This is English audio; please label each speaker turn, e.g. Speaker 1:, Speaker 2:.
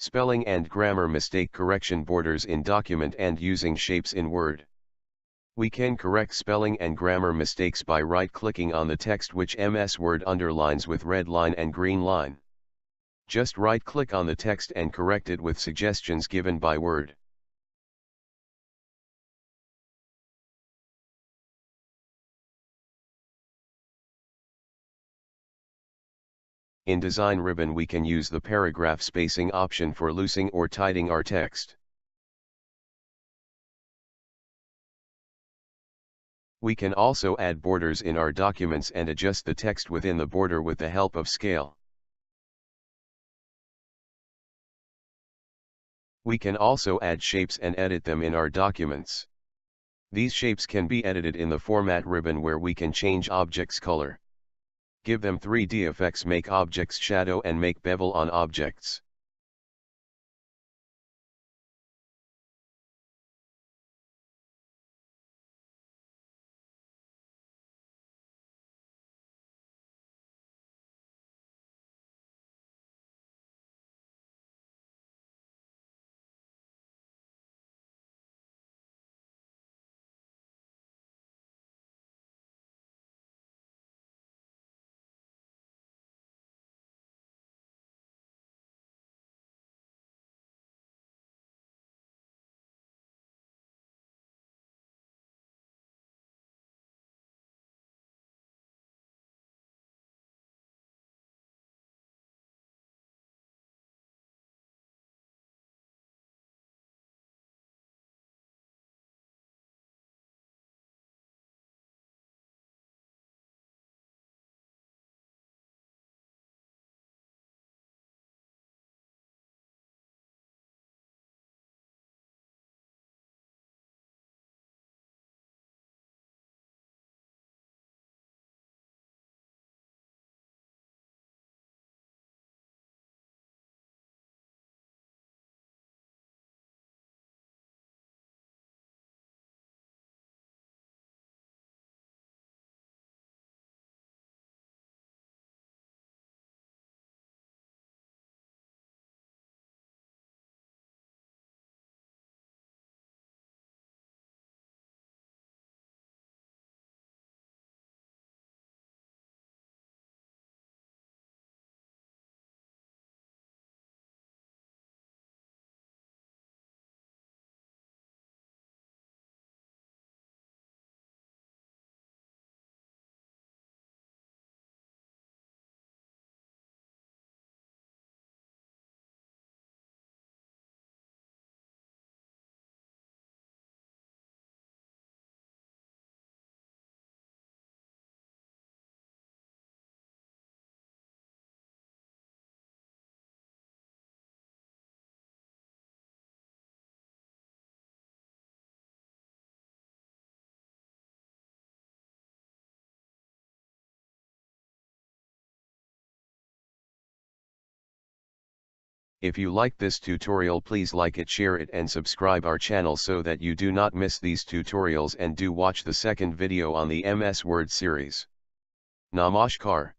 Speaker 1: Spelling and grammar mistake correction, borders in document and using shapes in Word. We can correct spelling and grammar mistakes by right-clicking on the text which MS Word underlines with red line and green line. Just right-click on the text and correct it with suggestions given by Word. In Design ribbon we can use the paragraph spacing option for loosing or tightening our text. We can also add borders in our documents and adjust the text within the border with the help of scale. We can also add shapes and edit them in our documents. These shapes can be edited in the Format ribbon where we can change objects' color. Give them 3D effects, make objects shadow and make bevel on objects. If you like this tutorial, please like it, share it and subscribe our channel so that you do not miss these tutorials, and do watch the second video on the MS Word series. Namaskar.